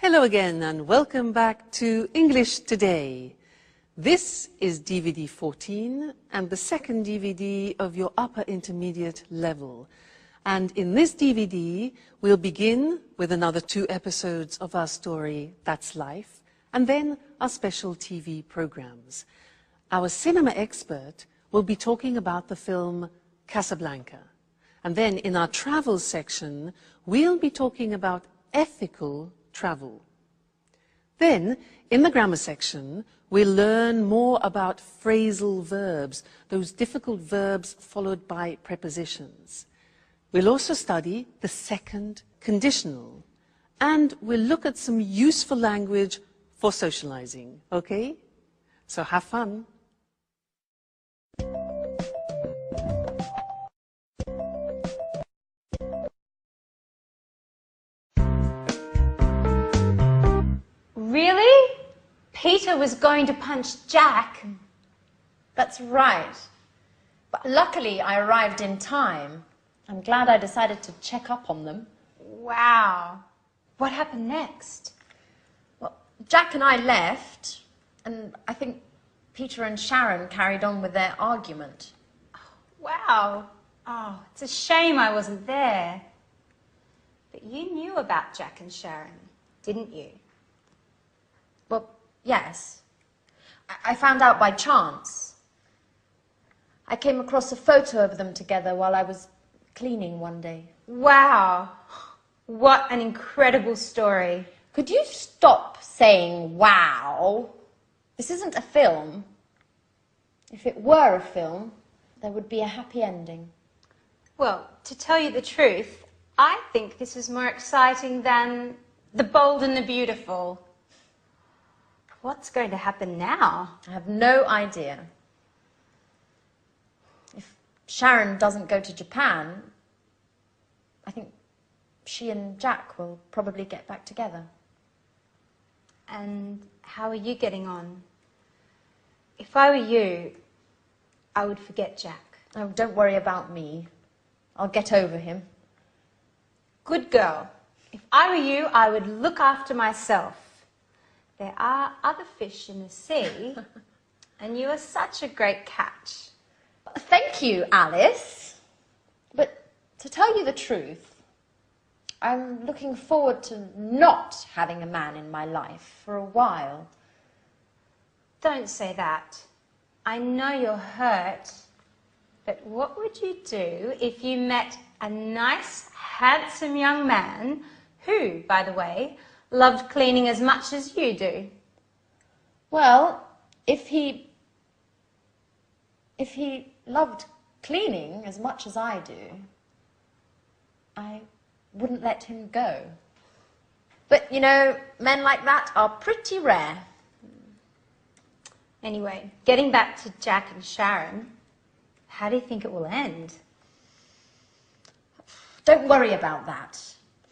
Hello again and welcome back to English Today. This is DVD 14 and the second DVD of your upper intermediate level. And in this DVD, we'll begin with another 2 episodes of our story, That's Life, and then our special TV programs. Our cinema expert will be talking about the film Casablanca. And then in our travel section, we'll be talking about ethical travel. Then, in the grammar section, we'll learn more about phrasal verbs, those difficult verbs followed by prepositions. We'll also study the second conditional, and we'll look at some useful language for socializing, okay? So have fun. Really? Peter was going to punch Jack? That's right. But luckily I arrived in time. I'm glad I decided to check up on them. Wow. What happened next? Well, Jack and I left, and I think Peter and Sharon carried on with their argument. Wow. Oh, it's a shame I wasn't there. But you knew about Jack and Sharon, didn't you? Well, yes. I found out by chance. I came across a photo of them together while I was cleaning one day. Wow. What an incredible story. Could you stop saying wow? This isn't a film. If it were a film, there would be a happy ending. Well, to tell you the truth, I think this is more exciting than The Bold and the Beautiful. What's going to happen now? I have no idea. If Sharon doesn't go to Japan, I think she and Jack will probably get back together. And how are you getting on? If I were you, I would forget Jack. Oh, don't worry about me. I'll get over him. Good girl. If I were you, I would look after myself. There are other fish in the sea, and you are such a great catch. Thank you, Alice. But to tell you the truth, I'm looking forward to not having a man in my life for a while. Don't say that. I know you're hurt, but what would you do if you met a nice, handsome young man who, by the way, loved cleaning as much as you do? Well, if he loved cleaning as much as I do, I wouldn't let him go. But, you know, men like that are pretty rare. Anyway, getting back to Jack and Sharon, how do you think it will end? Don't worry about that.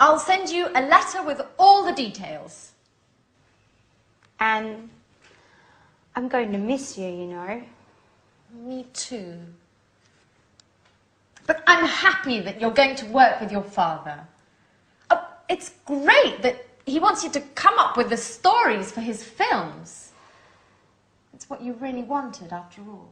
I'll send you a letter with all the details. And I'm going to miss you, you know. Me too. But I'm happy that you're going to work with your father. Oh, it's great that he wants you to come up with the stories for his films. It's what you really wanted, after all.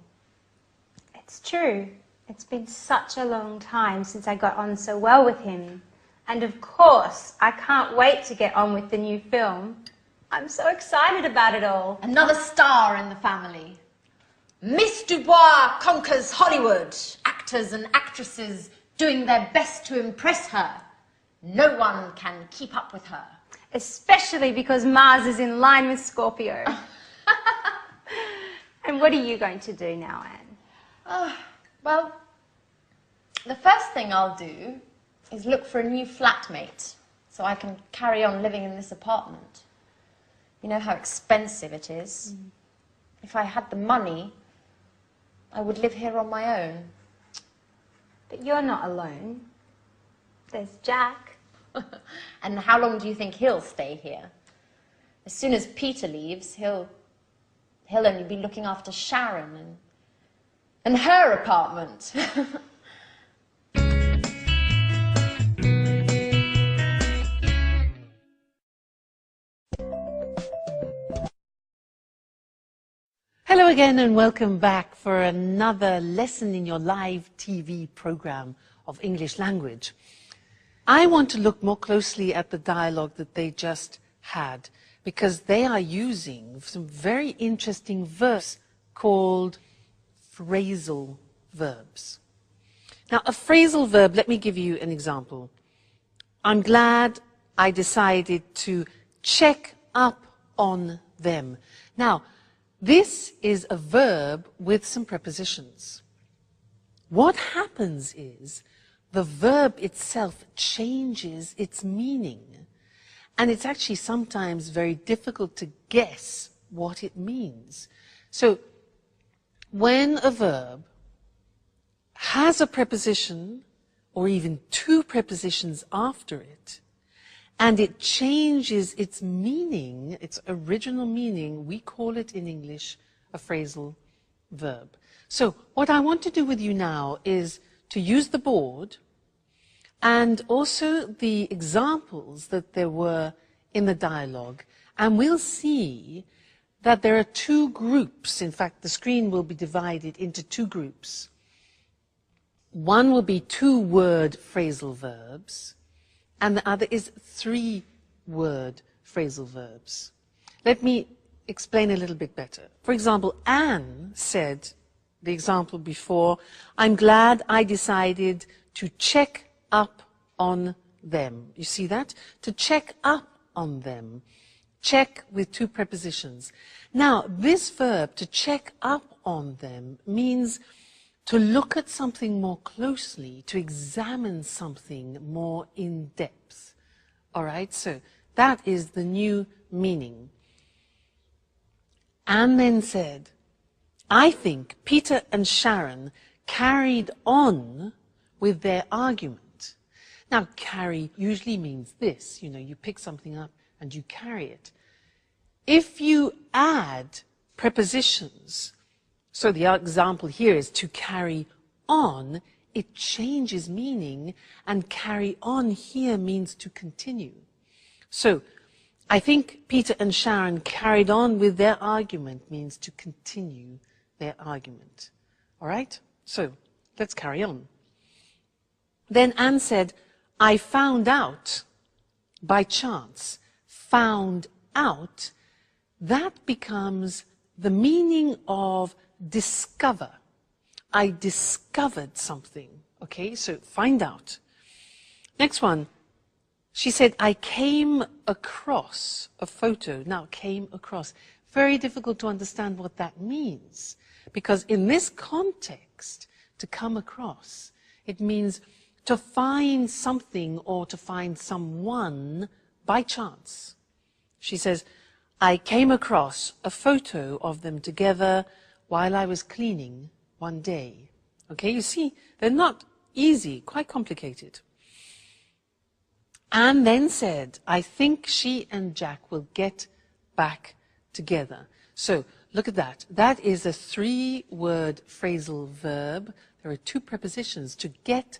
It's true. It's been such a long time since I got on so well with him. And of course, I can't wait to get on with the new film. I'm so excited about it all. Another star in the family. Miss Dubois conquers Hollywood. Actors and actresses doing their best to impress her. No one can keep up with her. Especially because Mars is in line with Scorpio. And what are you going to do now, Anne? Well, the first thing I'll do is look for a new flatmate so I can carry on living in this apartment. You know how expensive it is. If I had the money, I would live here on my own. But you're not alone. There's Jack. And how long do you think he'll stay here? As soon as Peter leaves, he'll only be looking after Sharon and her apartment. Hello again and welcome back for another lesson in your live TV program of English language. I want to look more closely at the dialogue that they just had because they are using some very interesting verbs called phrasal verbs. Now, a phrasal verb, let me give you an example. I'm glad I decided to check up on them. Now, this is a verb with some prepositions. What happens is the verb itself changes its meaning, and it's actually sometimes very difficult to guess what it means. So, when a verb has a preposition, or even two prepositions after it, and it changes its meaning, its original meaning, we call it in English a phrasal verb. So what I want to do with you now is to use the board and also the examples that there were in the dialogue, and we'll see that there are two groups. In fact, the screen will be divided into two groups. One will be two-word phrasal verbs, and the other is three-word phrasal verbs. Let me explain a little bit better. For example, Anne said, the example before, I'm glad I decided to check up on them. You see that? To check up on them. Check with two prepositions. Now, this verb, to check up on them, means to look at something more closely, to examine something more in depth. All right, so that is the new meaning. Anne then said, I think Peter and Sharon carried on with their argument. Now, carry usually means this, you pick something up and you carry it. If you add prepositions, so the example here is to carry on, it changes meaning, and carry on here means to continue. So, I think Peter and Sharon carried on with their argument means to continue their argument. All right? So, let's carry on. Then Anne said, I found out by chance. Found out, that becomes the meaning of discover. I discovered something. Okay, so find out. Next one. She said, I came across a photo. Now, came across. Very difficult to understand what that means. Because in this context, to come across, it means to find something or to find someone by chance. She says, I came across a photo of them together while I was cleaning one day. Okay, you see, they're not easy, quite complicated. Anne then said, I think she and Jack will get back together. So, look at that. That is a three-word phrasal verb. There are two prepositions, to get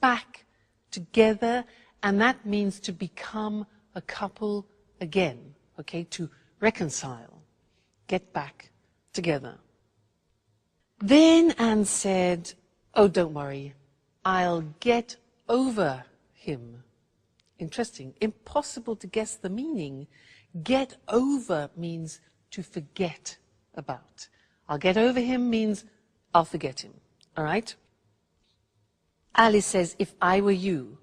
back together, and that means to become a couple again. Okay, to reconcile, get back together. Then Anne said, oh, don't worry, I'll get over him. Interesting, impossible to guess the meaning. Get over means to forget about. I'll get over him means I'll forget him, all right? Alice says, if I were you,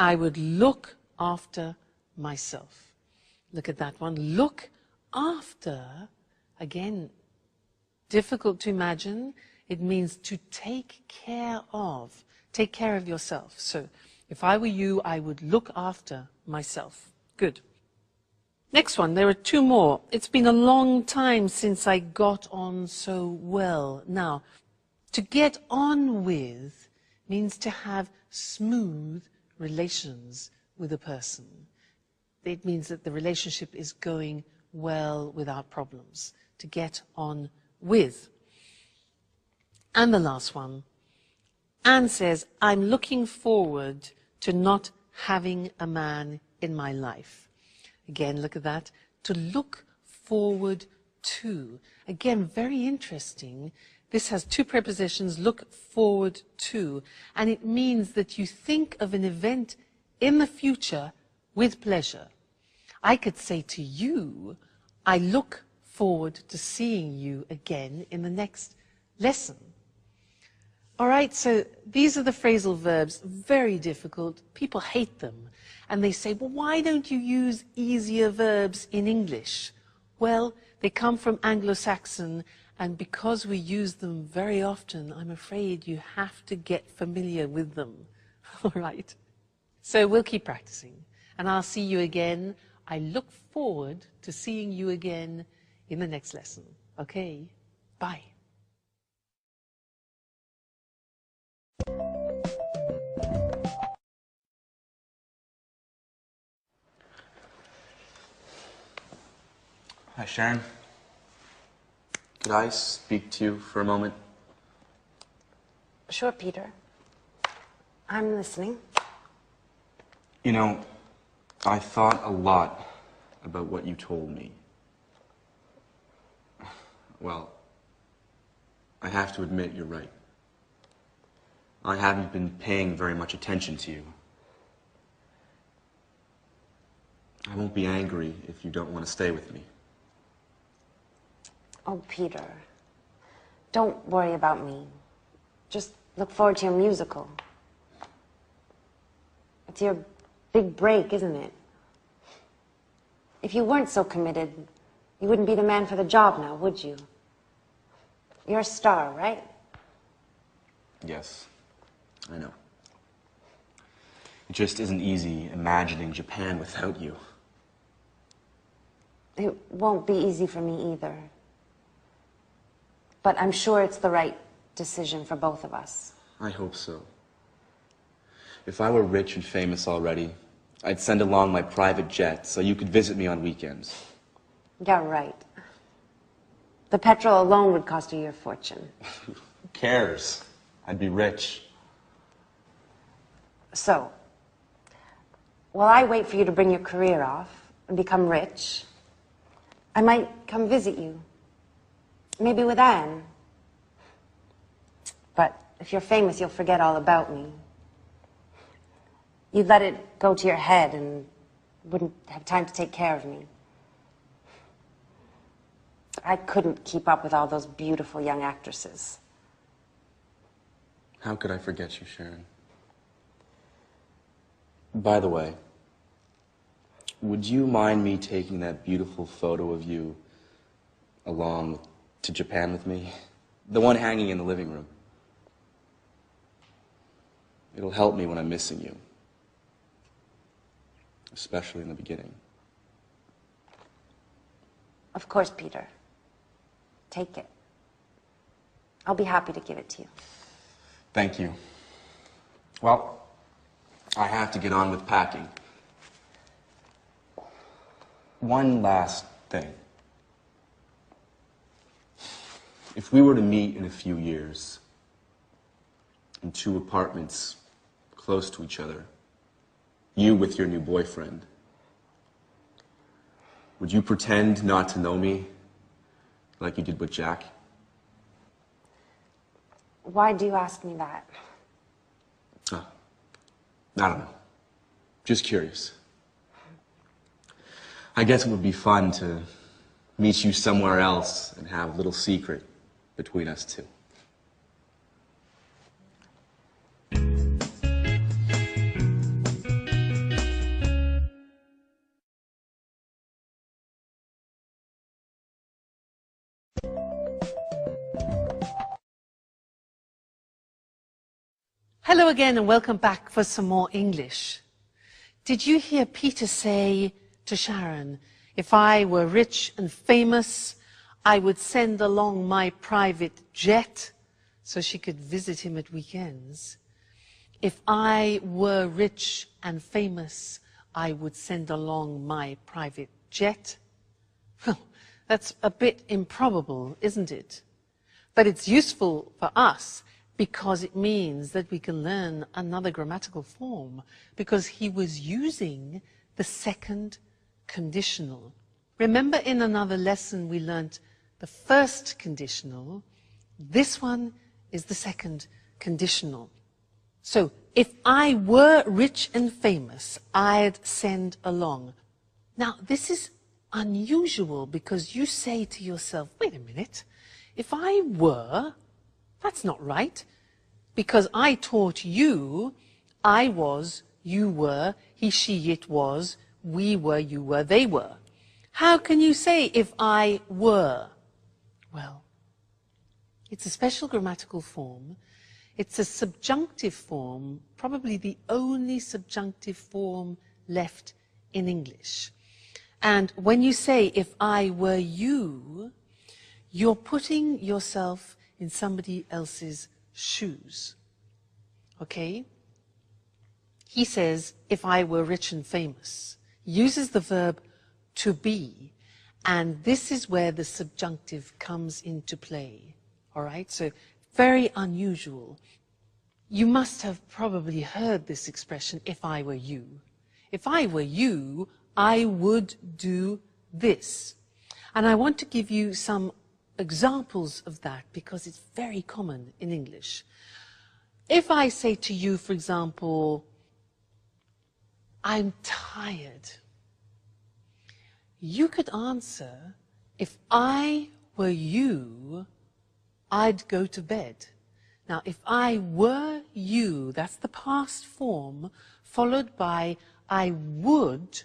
I would look after myself. Look at that one. Look after, again, difficult to imagine. It means to take care of. Take care of yourself. So, if I were you, I would look after myself. Good. Next one, there are two more. It's been a long time since I got on so well. Now, to get on with means to have smooth relations with a person. It means that the relationship is going well without problems. To get on with. And the last one. Anne says, I'm looking forward to not having a man in my life. Again, look at that. To look forward to. Again, very interesting. This has two prepositions, look forward to, and it means that you think of an event in the future with pleasure. I could say to you, I look forward to seeing you again in the next lesson. All right, so these are the phrasal verbs, very difficult. People hate them. And they say, well, why don't you use easier verbs in English? Well, they come from Anglo-Saxon, and because we use them very often, I'm afraid you have to get familiar with them. All right? So we'll keep practicing, and I'll see you again. I look forward to seeing you again in the next lesson. Okay? Bye. Hi, Sharon. Could I speak to you for a moment? Sure, Peter. I'm listening. You know, I thought a lot about what you told me. Well, I have to admit you're right. I haven't been paying very much attention to you. I won't be angry if you don't want to stay with me. Oh, Peter. Don't worry about me. Just look forward to your musical. It's your big break, isn't it? If you weren't so committed, you wouldn't be the man for the job now, would you? You're a star, right? Yes, I know. It just isn't easy imagining Japan without you. It won't be easy for me either. But I'm sure it's the right decision for both of us. I hope so. If I were rich and famous already, I'd send along my private jet so you could visit me on weekends. Yeah, right. The petrol alone would cost you your fortune. Who cares? I'd be rich. So, while I wait for you to bring your career off and become rich, I might come visit you. Maybe with Anne. But if you're famous, you'll forget all about me. You'd let it go to your head and wouldn't have time to take care of me. I couldn't keep up with all those beautiful young actresses. How could I forget you, Sharon? By the way, would you mind me taking that beautiful photo of you along to Japan with me? The one hanging in the living room. It'll help me when I'm missing you. Especially in the beginning. Of course, Peter. Take it. I'll be happy to give it to you. Thank you. Well, I have to get on with packing. One last thing. If we were to meet in a few years, in two apartments close to each other, you with your new boyfriend, would you pretend not to know me like you did with Jack? Why do you ask me that? I don't know. Just curious. I guess it would be fun to meet you somewhere else and have a little secret between us two. Hello again and welcome back for some more English. Did you hear Peter say to Sharon, if I were rich and famous, I would send along my private jet so she could visit him at weekends? If I were rich and famous, I would send along my private jet? Well, that's a bit improbable, isn't it? But it's useful for us because it means that we can learn another grammatical form, because he was using the second conditional. Remember in another lesson we learnt the first conditional. This one is the second conditional. So, if I were rich and famous, I'd send along. Now, this is unusual because you say to yourself, wait a minute, if I were, that's not right. Because I taught you, I was, you were, he, she, it was, we were, you were, they were. How can you say if I were? Well, it's a special grammatical form. It's a subjunctive form, probably the only subjunctive form left in English. And when you say, if I were you, you're putting yourself in somebody else's shoes. Okay? He says, if I were rich and famous. He uses the verb to be, and this is where the subjunctive comes into play. All right? So, very unusual. You must have probably heard this expression, if I were you. If I were you, I would do this. And I want to give you some examples of that because it's very common in English. If I say to you, for example, I'm tired, you could answer, if I were you, I'd go to bed. Now, if I were you, that's the past form, followed by I would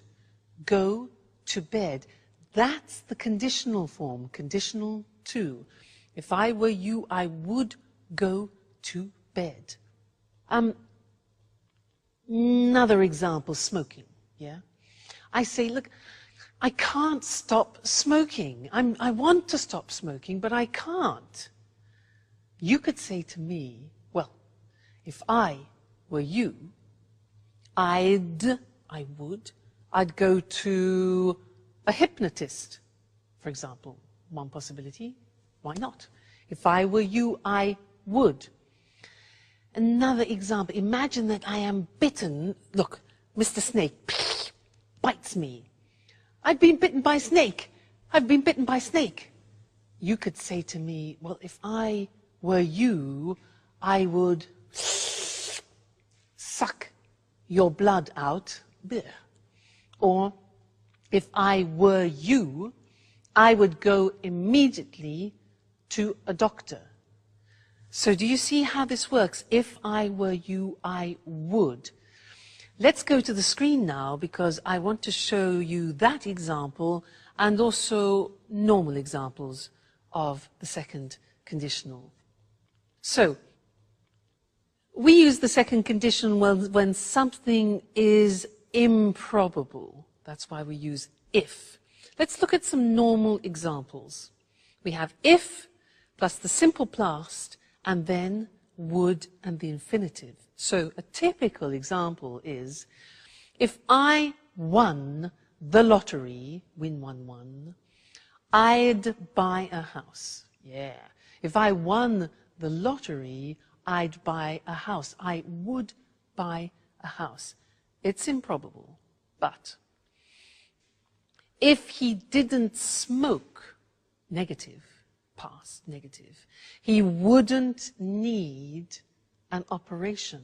go to bed. That's the conditional form, conditional to. If I were you, I would go to bed. Another example, smoking, yeah? I say, look, I can't stop smoking. I want to stop smoking, but I can't. You could say to me, well, if I were you, I'd go to a hypnotist, for example. One possibility, why not? If I were you, I would. Another example, imagine that I am bitten. Look, Mr. Snake bites me. I've been bitten by a snake. I've been bitten by a snake. You could say to me, well, if I were you, I would suck your blood out. Or, if I were you, I would go immediately to a doctor. So do you see how this works? If I were you, I would. Let's go to the screen now because I want to show you that example and also normal examples of the second conditional. So, we use the second conditional when something is improbable. That's why we use if. Let's look at some normal examples. We have if plus the simple past and then would and the infinitive. So a typical example is, if I won the lottery, win 1-1, I'd buy a house. Yeah. If I won the lottery, I'd buy a house. I would buy a house. It's improbable, but if he didn't smoke, negative, past, negative, he wouldn't need an operation.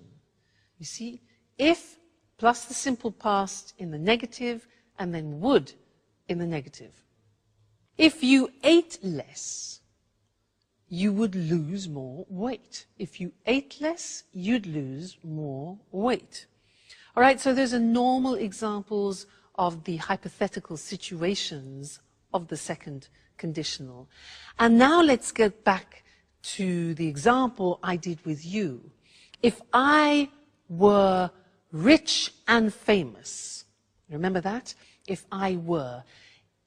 You see, if plus the simple past in the negative and then would in the negative. If you ate less, you would lose more weight. If you ate less, you'd lose more weight. All right, so those are normal examples of the hypothetical situations of the second conditional. And now let's get back to the example I did with you. If I were rich and famous, remember that? If I were.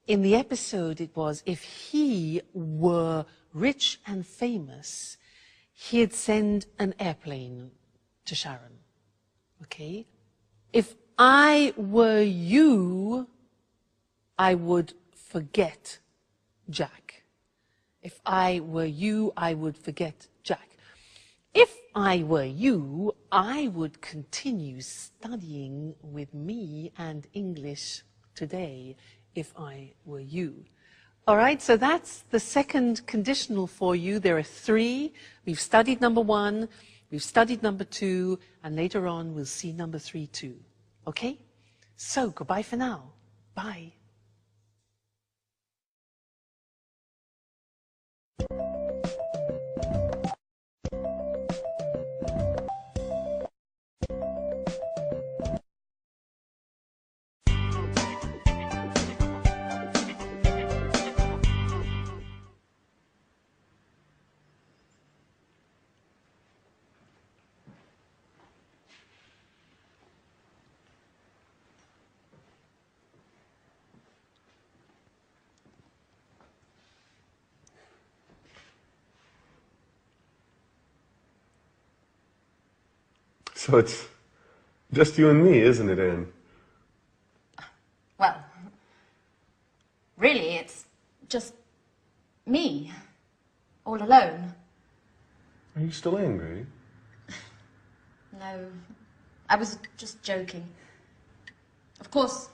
In the episode it was, if he were rich and famous, he'd send an airplane to Sharon. Okay? If I were you, I would forget Jack. If I were you, I would forget Jack. If I were you, I would continue studying with me and English today, if I were you. All right, so that's the second conditional for you. There are three. We've studied number one, we've studied number two, and later on we'll see number three too. Okay? So, goodbye for now. Bye. So it's just you and me, isn't it, Anne? Well, really, it's just me, all alone. Are you still angry? No, I was just joking. Of course,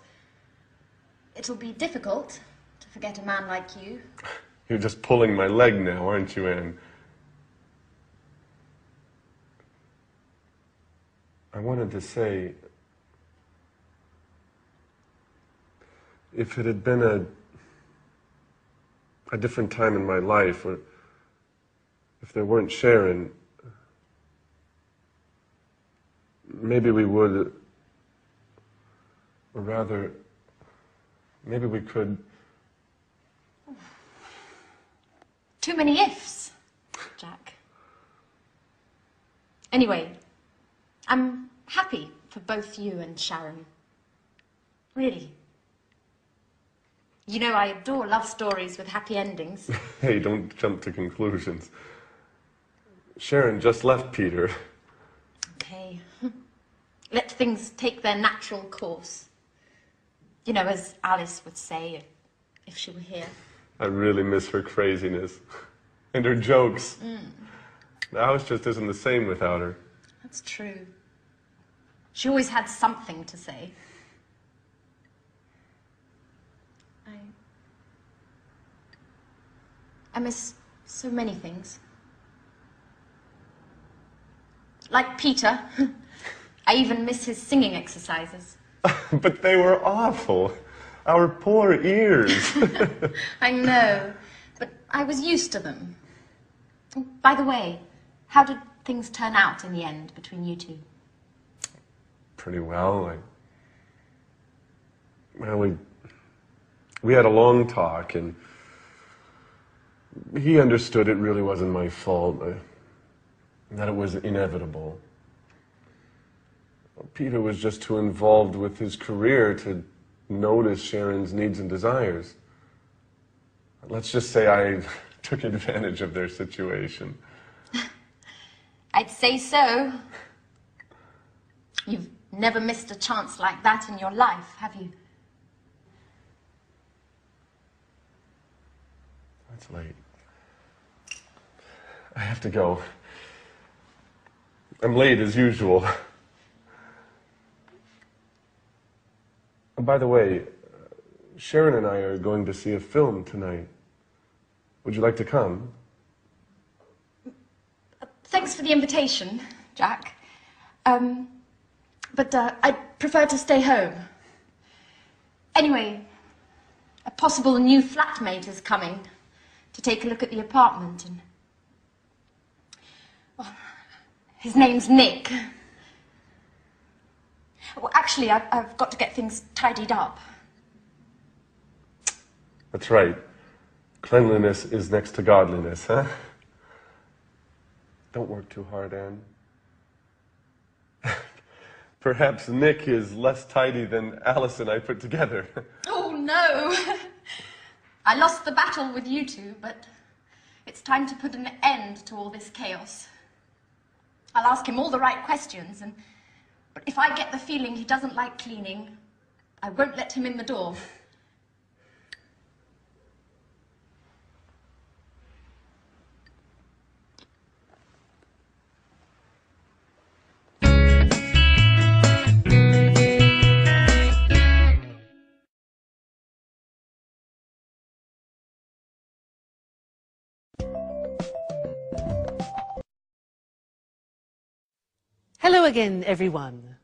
it'll be difficult to forget a man like you. You're just pulling my leg now, aren't you, Anne? I wanted to say, if it had been a different time in my life, or if there weren't Sharon, maybe we would, or rather, maybe we could. Too many ifs, Jack. Anyway, I'm happy for both you and Sharon. Really. You know, I adore love stories with happy endings. Hey, don't jump to conclusions. Sharon just left Peter. Okay. Let things take their natural course. You know, as Alice would say if she were here. I really miss her craziness. And her jokes. The house just isn't the same without her. That's true. She always had something to say. I miss so many things. Like Peter. I even miss his singing exercises. But they were awful. Our poor ears. I know, but I was used to them. By the way, how did things turn out in the end between you two? Pretty well. Well, we had a long talk, and he understood it really wasn't my fault, that it was inevitable. Peter was just too involved with his career to notice Sharon's needs and desires. Let's just say I took advantage of their situation. I'd say so. You've never missed a chance like that in your life, have you? It's late. I have to go. I'm late as usual. By the way, Sharon and I are going to see a film tonight. Would you like to come? Thanks for the invitation, Jack. But I'd prefer to stay home. Anyway, a possible new flatmate is coming to take a look at the apartment, and well, his name's Nick. Well, actually, I've got to get things tidied up. That's right. Cleanliness is next to godliness, huh? Don't work too hard, Anne. Perhaps Nick is less tidy than Alice and I put together. Oh, no. I lost the battle with you two, but it's time to put an end to all this chaos. I'll ask him all the right questions, but if I get the feeling he doesn't like cleaning, I won't let him in the door. Hello again, everyone.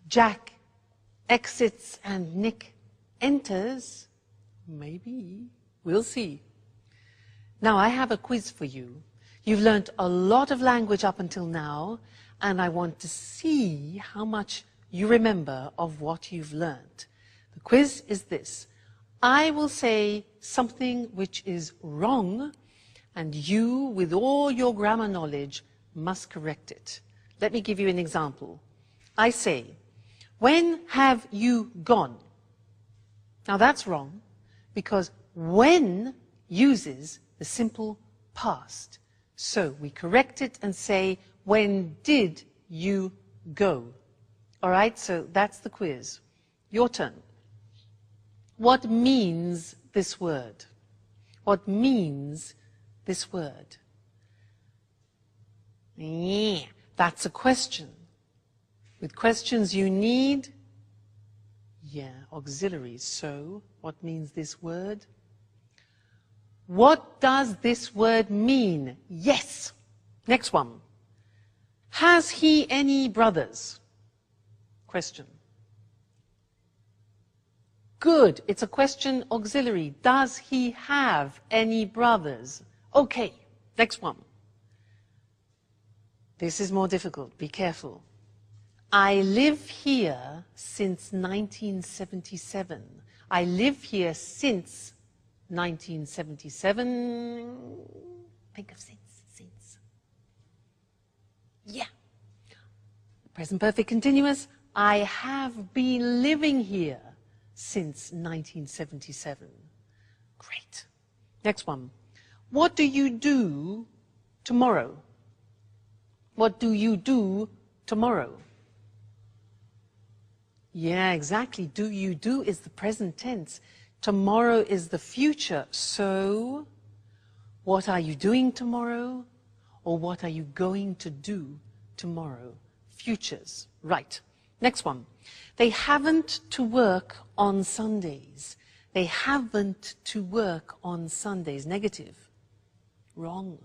Jack exits and Nick enters. Maybe. We'll see. Now, I have a quiz for you. You've learnt a lot of language up until now, and I want to see how much you remember of what you've learnt. The quiz is this. I will say something which is wrong, and you, with all your grammar knowledge, must correct it. Let me give you an example. I say, when have you gone? Now that's wrong, because when uses the simple past. So we correct it and say, when did you go? All right, so that's the quiz. Your turn. What means this word? What means this word? Yeah, that's a question. With questions you need, auxiliaries. So, what means this word? What does this word mean? Yes. Next one. Has he any brothers? Question. Good. It's a question auxiliary. Does he have any brothers? Okay. Next one. This is more difficult. Be careful. I live here since 1977. I live here since 1977. Think of since. Yeah. Present perfect continuous. I have been living here since 1977. Great. Next one. What do you do tomorrow? What do you do tomorrow? Yeah, exactly. Do you do is the present tense. Tomorrow is the future. So, what are you doing tomorrow? Or what are you going to do tomorrow? Futures. Right. Next one. They haven't to work on Sundays. They haven't to work on Sundays. Negative. Wrong.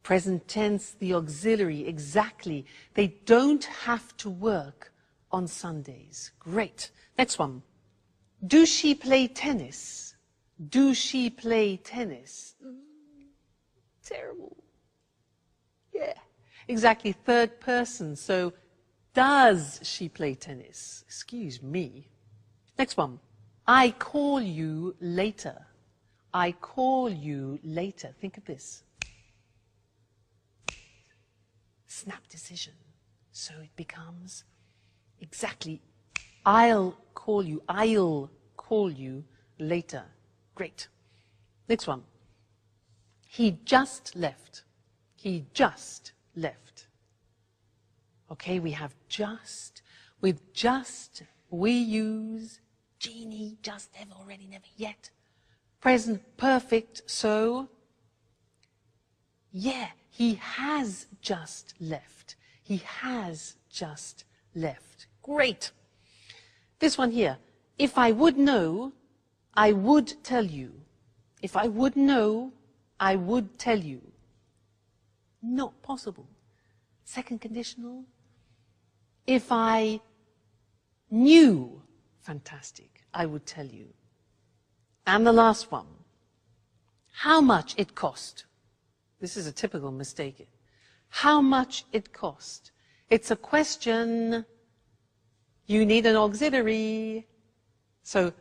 Present tense, the auxiliary. Exactly. They don't have to work on Sundays. Great. Next one. Do she play tennis? Do she play tennis? Terrible. Yeah. Exactly. Third person. So, does she play tennis? Excuse me. Next one. I call you later. I call you later. Think of this. Snap decision. So it becomes exactly, I'll call you later. Great. Next one. He just left. He just left. Okay, we have just. With just, we use genie, just, ever, already, never, yet. Present perfect, so, yeah, he has just left. He has just left. Great. This one here. If I would know, I would tell you. If I would know, I would tell you. Not possible. Second conditional. If I knew, fantastic, I would tell you. And the last one. How much it cost. This is a typical mistake. How much it cost. It's a question. You need an auxiliary. So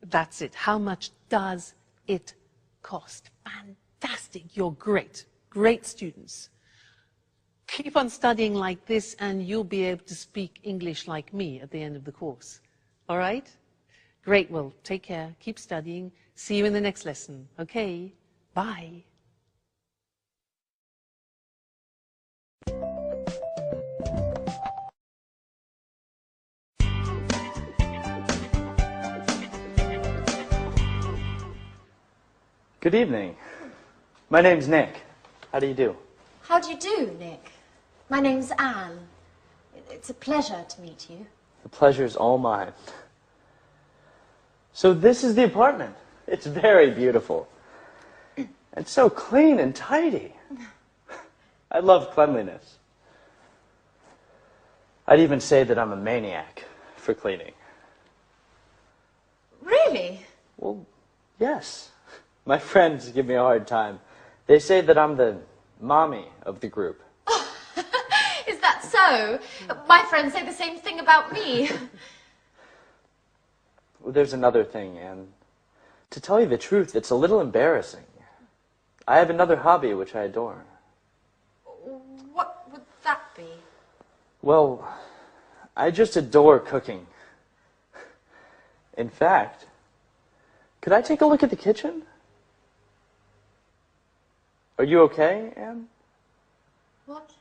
that's it. How much does it cost? Fantastic. You're great. Great students. Keep on studying like this and you'll be able to speak English like me at the end of the course. All right? Great. Well, take care. Keep studying. See you in the next lesson. Okay? Bye. Good evening. My name's Nick. How do you do? How do you do, Nick? My name's Anne. It's a pleasure to meet you. The pleasure's all mine. So this is the apartment. It's very beautiful. And so clean and tidy. I love cleanliness. I'd even say that I'm a maniac for cleaning. Really? Well, yes. My friends give me a hard time. They say that I'm the mommy of the group. Is that so? My friends say the same thing about me. Well, there's another thing, Anne. To tell you the truth, it's a little embarrassing. I have another hobby which I adore. What would that be? Well, I just adore cooking. In fact, could I take a look at the kitchen? Are you okay, Anne? What?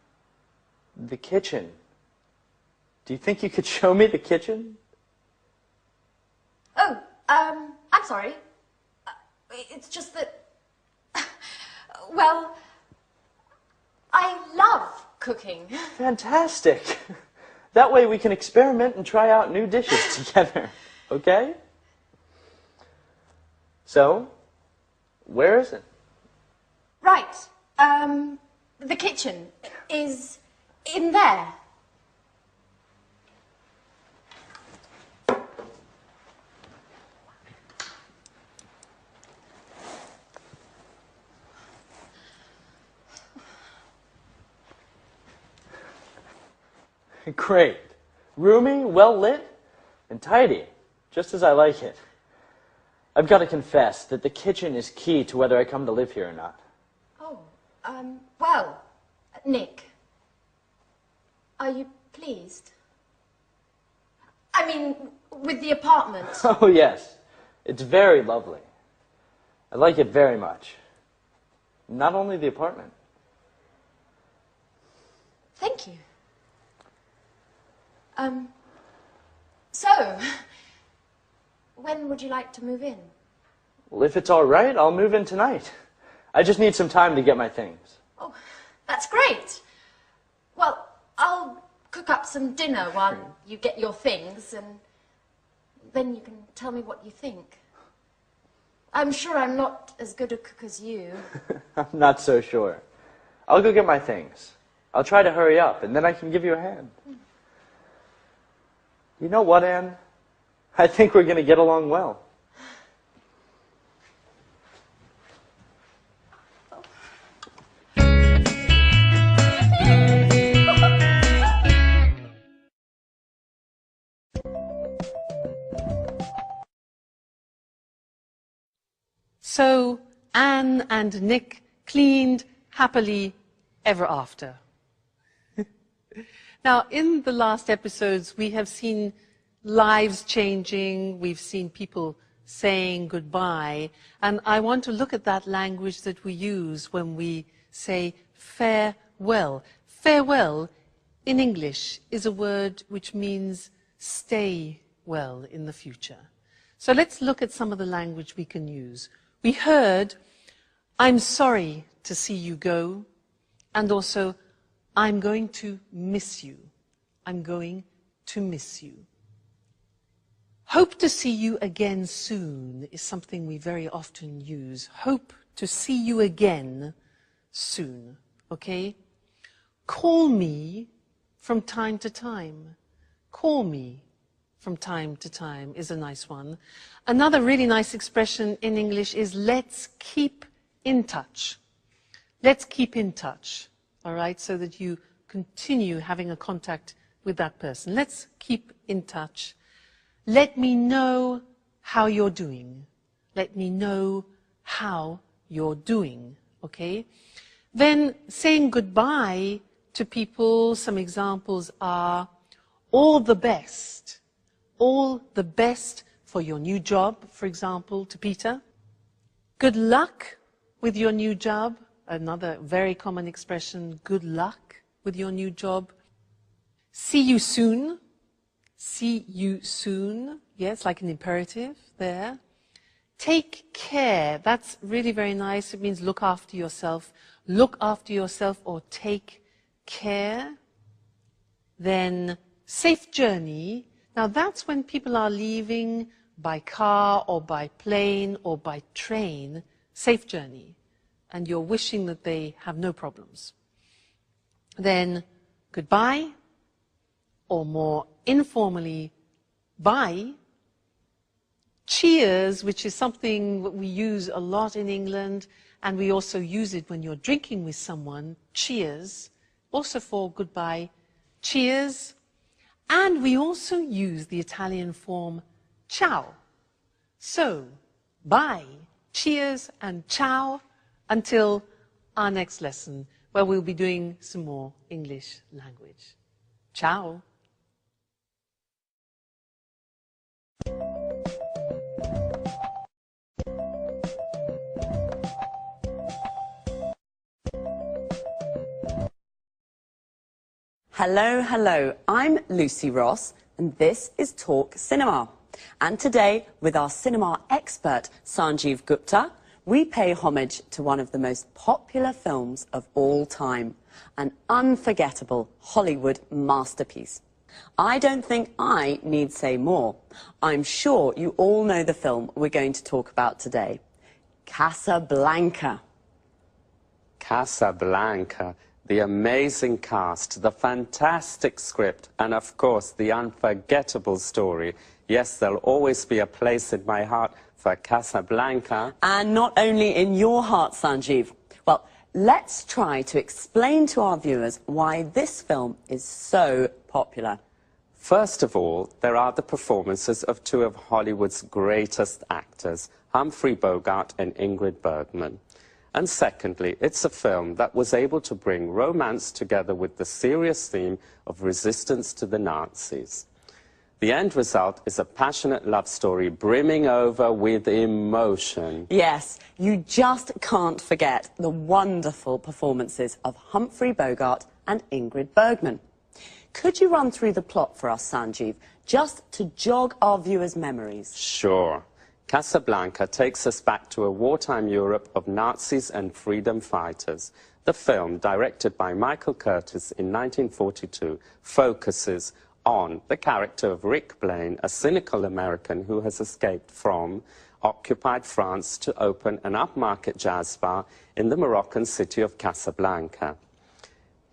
The kitchen. Do you think you could show me the kitchen? Oh, I'm sorry. It's just that, well, I love cooking. Fantastic. That way we can experiment and try out new dishes together, okay? So, where is it? Right. The kitchen is in there. Great. Roomy, well lit, and tidy, just as I like it. I've got to confess that the kitchen is key to whether I come to live here or not. Oh, well, Nick, are you pleased? I mean, with the apartment. Oh, yes. It's very lovely. I like it very much. Not only the apartment. Thank you. So, when would you like to move in? Well, if it's all right, I'll move in tonight. I just need some time to get my things. Oh, that's great. Well, I'll cook up some dinner while you get your things, and then you can tell me what you think. I'm sure I'm not as good a cook as you. I'm not so sure. I'll go get my things. I'll try to hurry up, and then I can give you a hand. You know what, Anne? I think we're going to get along well. So Anne and Nick cleaned happily ever after. Now, in the last episodes, we have seen lives changing, we've seen people saying goodbye, and I want to look at that language that we use when we say farewell. Farewell, in English, is a word which means stay well in the future. So let's look at some of the language we can use. We heard, I'm sorry to see you go, and also, I'm going to miss you. I'm going to miss you. Hope to see you again soon is something we very often use. Hope to see you again soon, okay? Call me from time to time. Call me from time to time is a nice one. Another really nice expression in English is let's keep in touch. Let's keep in touch. All right, so that you continue having a contact with that person. Let's keep in touch. Let me know how you're doing. Let me know how you're doing, okay? Then saying goodbye to people, some examples are all the best. All the best for your new job, for example, to Peter. Good luck with your new job. Another very common expression, good luck with your new job. See you soon. See you soon. Yes, like an imperative there. Take care. That's really very nice. It means look after yourself. Look after yourself or take care. Then safe journey. Now that's when people are leaving by car or by plane or by train. Safe journey. And you're wishing that they have no problems. Then goodbye, or more informally, bye. Cheers, which is something that we use a lot in England, and we also use it when you're drinking with someone. Cheers, also for goodbye. Cheers. And we also use the Italian form ciao. So, bye, cheers, and ciao until our next lesson, where we'll be doing some more English language. Ciao. Hello, hello. I'm Lucy Ross, and this is Talk Cinema. And today, with our cinema expert, Sanjeev Gupta, we pay homage to one of the most popular films of all time, an unforgettable Hollywood masterpiece. I don't think I need say more. I'm sure you all know the film we're going to talk about today, Casablanca. Casablanca. The amazing cast, the fantastic script, and of course the unforgettable story. Yes, there'll always be a place in my heart for Casablanca. And not only in your heart, Sanjeev. Well, let's try to explain to our viewers why this film is so popular. First of all, there are the performances of two of Hollywood's greatest actors, Humphrey Bogart and Ingrid Bergman. And secondly, it's a film that was able to bring romance together with the serious theme of resistance to the Nazis. The end result is a passionate love story brimming over with emotion. Yes, you just can't forget the wonderful performances of Humphrey Bogart and Ingrid Bergman. Could you run through the plot for us, Sanjeev, just to jog our viewers' memories? Sure. Casablanca takes us back to a wartime Europe of Nazis and freedom fighters. The film, directed by Michael Curtiz in 1942, focuses on the character of Rick Blaine, a cynical American who has escaped from occupied France to open an upmarket jazz bar in the Moroccan city of Casablanca.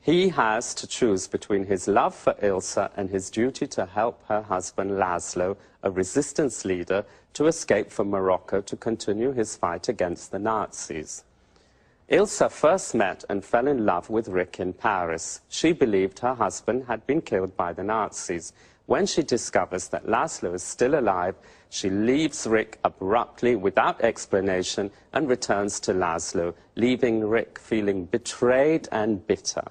He has to choose between his love for Ilsa and his duty to help her husband Laszlo, a resistance leader, to escape from Morocco to continue his fight against the Nazis. Ilsa first met and fell in love with Rick in Paris. She believed her husband had been killed by the Nazis. When she discovers that Laszlo is still alive, she leaves Rick abruptly without explanation and returns to Laszlo, leaving Rick feeling betrayed and bitter.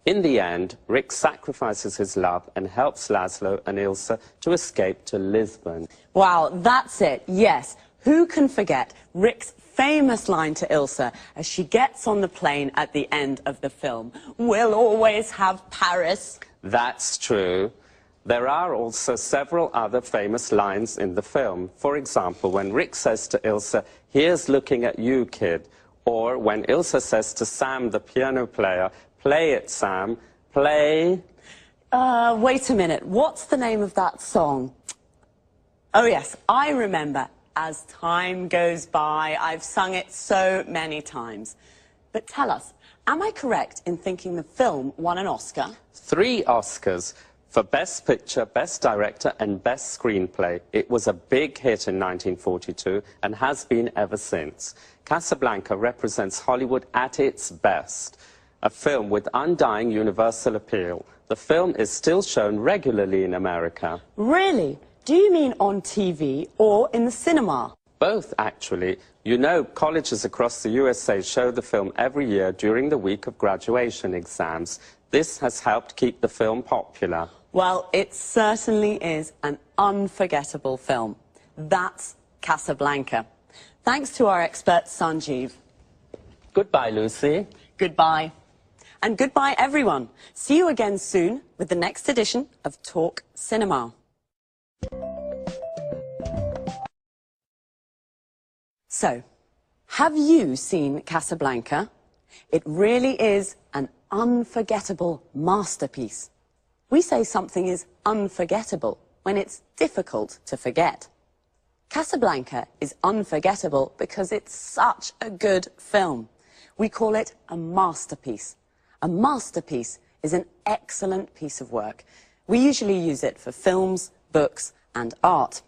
In the end, Rick sacrifices his love and helps Laszlo and Ilsa to escape to Lisbon. Wow, that's it, yes. Who can forget Rick's famous line to Ilsa as she gets on the plane at the end of the film? We'll always have Paris. That's true. There are also several other famous lines in the film. For example, when Rick says to Ilsa, "Here's looking at you, kid." Or when Ilsa says to Sam, the piano player, "Play it, Sam, play." Wait a minute, what's the name of that song? Oh yes, I remember. As time goes by, I've sung it so many times. But tell us, am I correct in thinking the film won an Oscar? 3 Oscars for Best Picture, Best Director and Best Screenplay. It was a big hit in 1942 and has been ever since. Casablanca represents Hollywood at its best. A film with undying universal appeal. The film is still shown regularly in America. Really? Do you mean on TV or in the cinema? Both, actually. You know, colleges across the USA show the film every year during the week of graduation exams. This has helped keep the film popular. Well, it certainly is an unforgettable film. That's Casablanca. Thanks to our expert, Sanjeev. Goodbye, Lucy. Goodbye. And goodbye, everyone. See you again soon with the next edition of Talk Cinema. So, have you seen Casablanca? It really is an unforgettable masterpiece. We say something is unforgettable when it's difficult to forget. Casablanca is unforgettable because it's such a good film. We call it a masterpiece. A masterpiece is an excellent piece of work. We usually use it for films, books and art.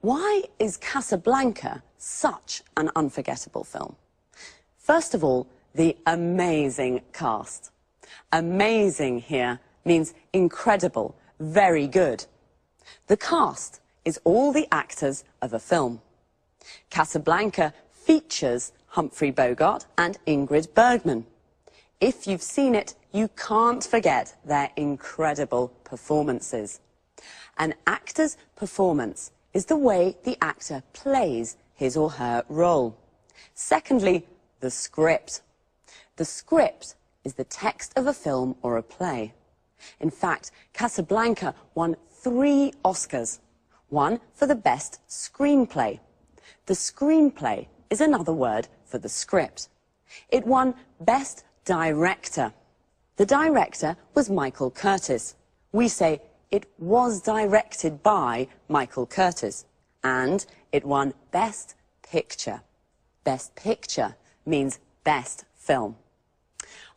Why is Casablanca such an unforgettable film? First of all, the amazing cast. Amazing here means incredible, very good. The cast is all the actors of a film. Casablanca features Humphrey Bogart and Ingrid Bergman. If you've seen it, you can't forget their incredible performances. An actor's performance is the way the actor plays his or her role. Secondly, the script. The script is the text of a film or a play. In fact, Casablanca won 3 Oscars, one for the best screenplay. The screenplay is another word for the script. It won Best Director. The director was Michael Curtiz. We say it was directed by Michael Curtiz. And it won Best Picture. Best Picture means best film.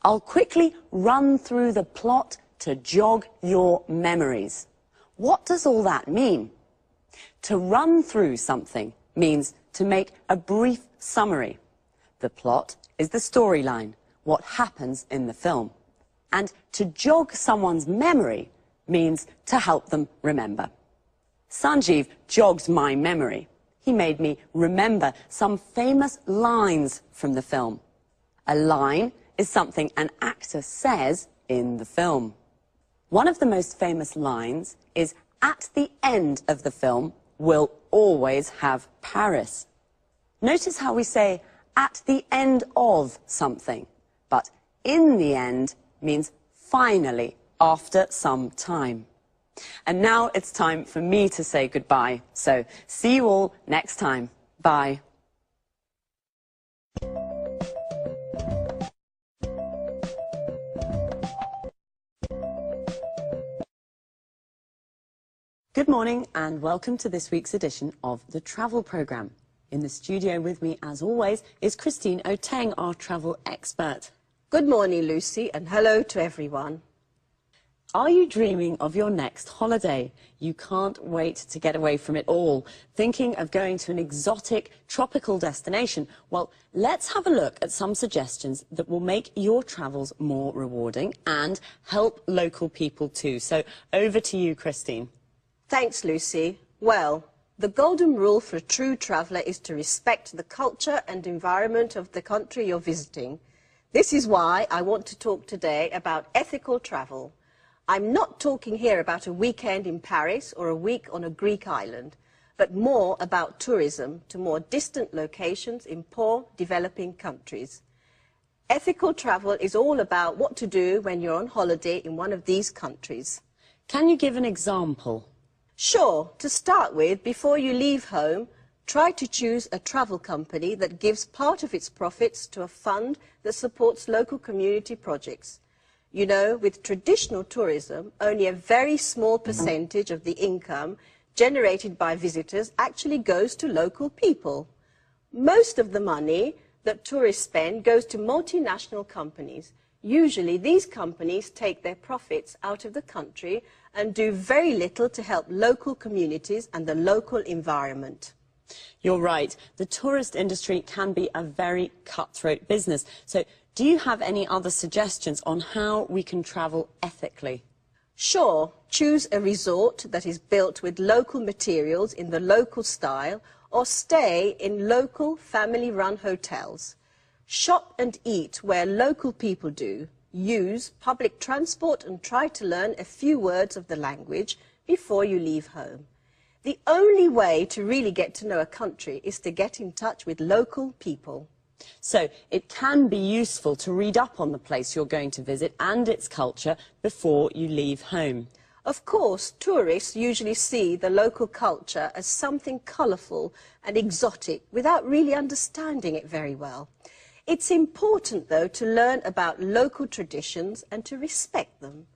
I'll quickly run through the plot to jog your memories. What does all that mean? To run through something means to make a brief summary. The plot is the storyline, what happens in the film. And to jog someone's memory means to help them remember. Sanjeev jogged my memory. He made me remember some famous lines from the film. A line is something an actor says in the film. One of the most famous lines is, "At the end of the film, we'll always have Paris." Notice how we say, "at the end of something," but "in the end" means finally, after some time. And now it's time for me to say goodbye. So, see you all next time. Bye. Good morning and welcome to this week's edition of the Travel Programme. In the studio with me, as always, is Christine Oteng, our travel expert. Good morning, Lucy, and hello to everyone. Are you dreaming of your next holiday? You can't wait to get away from it all. Thinking of going to an exotic, tropical destination? Well, let's have a look at some suggestions that will make your travels more rewarding and help local people too. So, over to you, Christine. Thanks, Lucy. Well, the golden rule for a true traveller is to respect the culture and environment of the country you're visiting. This is why I want to talk today about ethical travel. I'm not talking here about a weekend in Paris or a week on a Greek island, but more about tourism to more distant locations in poor, developing countries. Ethical travel is all about what to do when you're on holiday in one of these countries. Can you give an example? Sure. To start with, before you leave home, try to choose a travel company that gives part of its profits to a fund that supports local community projects. You know, with traditional tourism, only a very small percentage of the income generated by visitors actually goes to local people. Most of the money that tourists spend goes to multinational companies. Usually, these companies take their profits out of the country and do very little to help local communities and the local environment. You're right. The tourist industry can be a very cutthroat business. So, do you have any other suggestions on how we can travel ethically? Sure. Choose a resort that is built with local materials in the local style, or stay in local family-run hotels. Shop and eat where local people do. Use public transport and try to learn a few words of the language before you leave home. The only way to really get to know a country is to get in touch with local people. So, it can be useful to read up on the place you're going to visit and its culture before you leave home. Of course, tourists usually see the local culture as something colourful and exotic without really understanding it very well. It's important, though, to learn about local traditions and to respect them.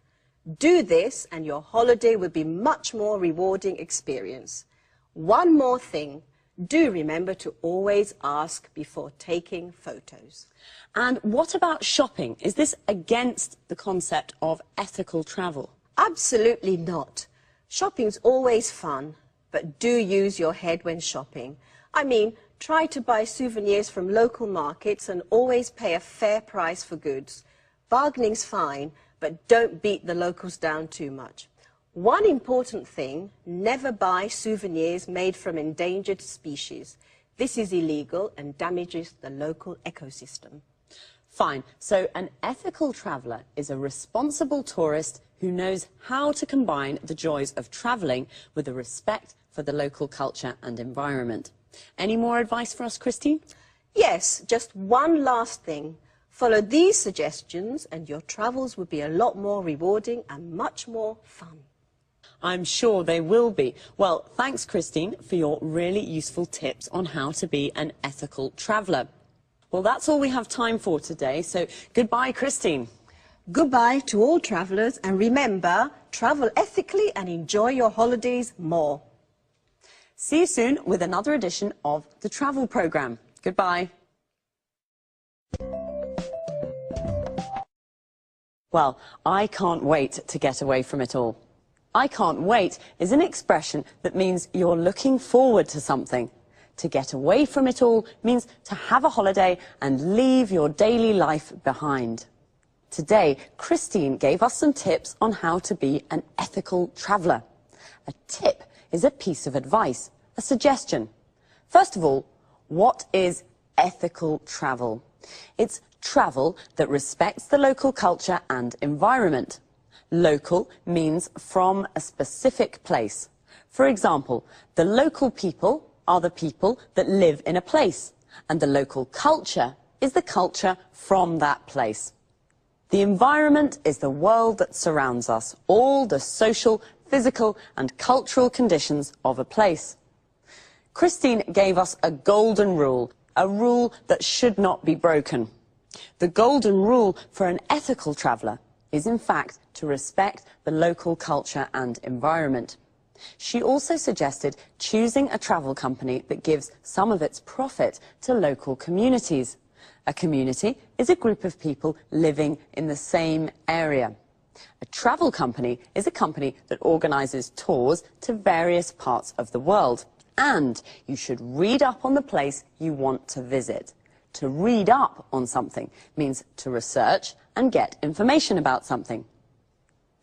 Do this and your holiday will be much more rewarding experience. One more thing. Do remember to always ask before taking photos. And what about shopping? Is this against the concept of ethical travel? Absolutely not. Shopping's always fun, but do use your head when shopping. I mean, try to buy souvenirs from local markets and always pay a fair price for goods. Bargaining's fine, but don't beat the locals down too much. One important thing, never buy souvenirs made from endangered species. This is illegal and damages the local ecosystem. Fine. So an ethical traveller is a responsible tourist who knows how to combine the joys of travelling with a respect for the local culture and environment. Any more advice for us, Christine? Yes, just one last thing. Follow these suggestions and your travels will be a lot more rewarding and much more fun. I'm sure they will be. Well, thanks, Christine, for your really useful tips on how to be an ethical traveller. Well, that's all we have time for today, so goodbye, Christine. Goodbye to all travellers, and remember, travel ethically and enjoy your holidays more. See you soon with another edition of the Travel Programme. Goodbye. Well, I can't wait to get away from it all. I can't wait is an expression that means you're looking forward to something. To get away from it all means to have a holiday and leave your daily life behind. Today, Christine gave us some tips on how to be an ethical traveller. A tip is a piece of advice, a suggestion. First of all, what is ethical travel? It's travel that respects the local culture and environment. Local means from a specific place. For example, the local people are the people that live in a place, and the local culture is the culture from that place. The environment is the world that surrounds us, all the social, physical and cultural conditions of a place. Christine gave us a golden rule, a rule that should not be broken. The golden rule for an ethical traveller is, in fact, to respect the local culture and environment. She also suggested choosing a travel company that gives some of its profit to local communities. A community is a group of people living in the same area. A travel company is a company that organises tours to various parts of the world. And you should read up on the place you want to visit. To read up on something means to research and get information about something.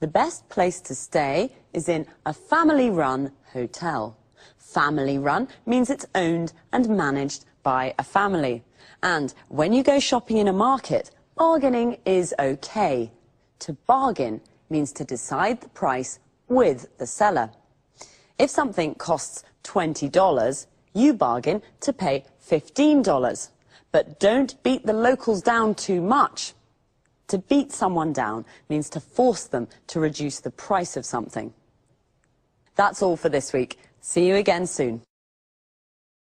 The best place to stay is in a family-run hotel. Family-run means it's owned and managed by a family. And when you go shopping in a market, bargaining is okay. To bargain means to decide the price with the seller. If something costs $20, you bargain to pay $15. But don't beat the locals down too much. To beat someone down means to force them to reduce the price of something. That's all for this week. See you again soon.